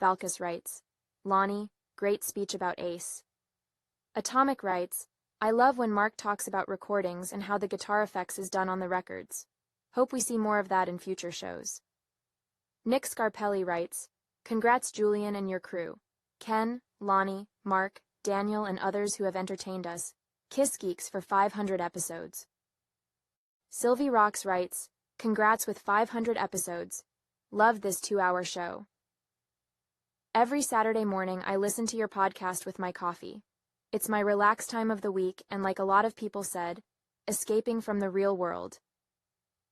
Valkis writes, Lonnie, great speech about Ace. Atomic writes, I love when Mark talks about recordings and how the guitar effects is done on the records. Hope we see more of that in future shows. Nick Scarpelli writes, congrats Julian and your crew. Ken, Lonnie, Mark, Daniel and others who have entertained us. Kiss Geeks for 500 episodes. Sylvie Rocks writes, congrats with 500 episodes. Love this 2-hour show. Every Saturday morning I listen to your podcast with my coffee. It's my relaxed time of the week and like a lot of people said, escaping from the real world.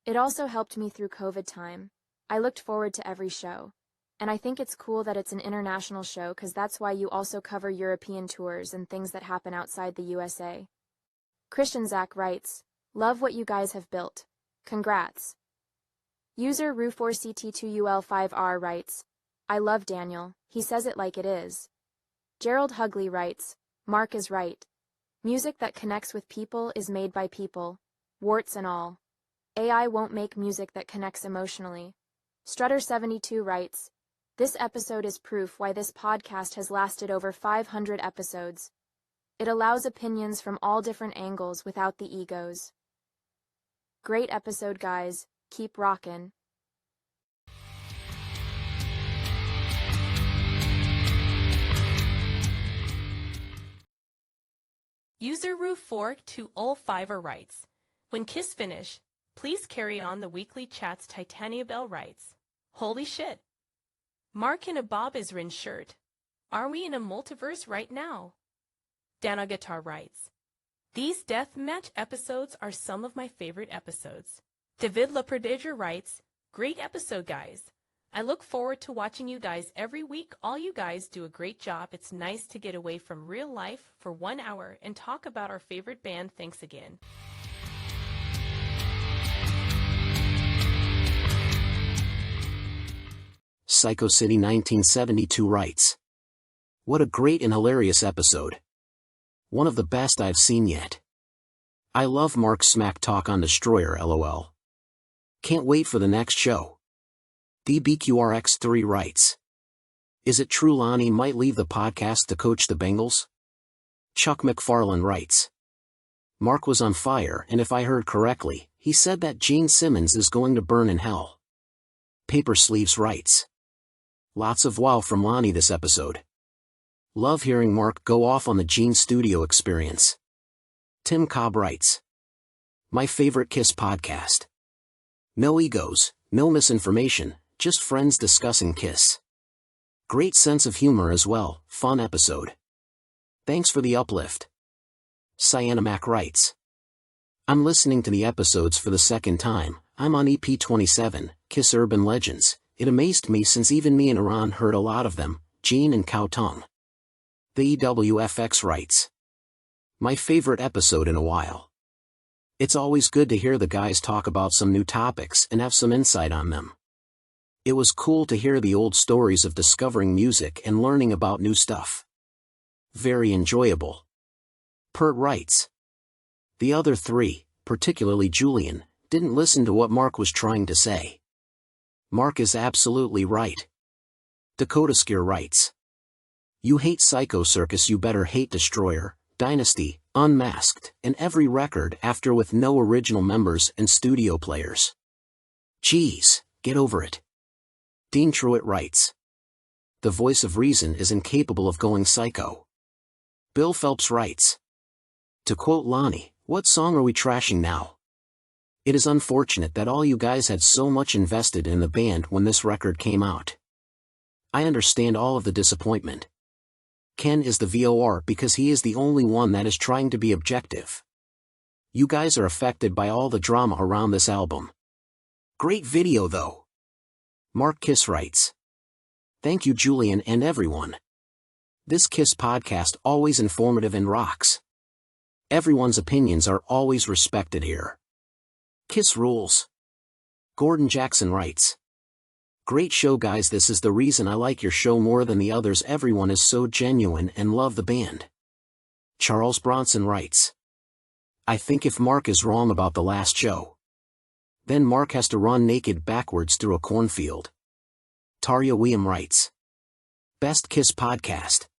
It also helped me through COVID time. I looked forward to every show. And I think it's cool that it's an international show because that's why you also cover European tours and things that happen outside the USA. Christian Zach writes, love what you guys have built. Congrats. User Ru4CT2UL5R writes, I love Daniel, he says it like it is. Gerald Hugley writes, Mark is right. Music that connects with people is made by people, warts and all. AI won't make music that connects emotionally. Strutter72 writes, this episode is proof why this podcast has lasted over 500 episodes. It allows opinions from all different angles without the egos. Great episode, guys. Keep rockin'. User Ru420Fiver writes, when Kiss finish, please carry on the weekly chats. Titania Bell writes, holy shit. Mark in a Bob Ezrin shirt. Are we in a multiverse right now? Dana Guitar writes, these deathmatch episodes are some of my favorite episodes. David LaPerdager writes, great episode guys. I look forward to watching you guys every week. All you guys do a great job. It's nice to get away from real life for 1 hour and talk about our favorite band. Thanks again. Psycho City 1972 writes, what a great and hilarious episode. One of the best I've seen yet. I love Mark's smack talk on Destroyer LOL. Can't wait for the next show. DBQRX3 writes, is it true Lonnie might leave the podcast to coach the Bengals? Chuck McFarlane writes, Mark was on fire and if I heard correctly, he said that Gene Simmons is going to burn in hell. Paper Sleeves writes, lots of wow from Lonnie this episode. Love hearing Mark go off on the Gene studio experience. Tim Cobb writes, my favorite Kiss podcast. No egos, no misinformation, just friends discussing Kiss. Great sense of humor as well, fun episode. Thanks for the uplift. Cyanamac writes, I'm listening to the episodes for the second time. I'm on EP 27, Kiss Urban Legends. It amazed me since even me and Iran heard a lot of them, Gene and Cow Tongue. The EWFX writes, my favorite episode in a while. It's always good to hear the guys talk about some new topics and have some insight on them. It was cool to hear the old stories of discovering music and learning about new stuff. Very enjoyable. Pert writes, the other three, particularly Julian, didn't listen to what Mark was trying to say. Mark is absolutely right. Dakota Skier writes, you hate Psycho Circus, you better hate Destroyer, Dynasty, Unmasked, and every record after with no original members and studio players. Geez, get over it. Dean Truitt writes, the voice of reason is incapable of going psycho. Bill Phelps writes, to quote Lonnie, what song are we trashing now? It is unfortunate that all you guys had so much invested in the band when this record came out. I understand all of the disappointment. Ken is the VOR because he is the only one that is trying to be objective. You guys are affected by all the drama around this album. Great video though. Mark Kiss writes, thank you Julian and everyone. This Kiss podcast always informative and rocks. Everyone's opinions are always respected here. Kiss rules. Gordon Jackson writes, great show guys, this is the reason I like your show more than the others, everyone is so genuine and love the band. Charles Bronson writes, I think if Mark is wrong about the last show, then Mark has to run naked backwards through a cornfield. Tarya William writes, Best Kiss Podcast.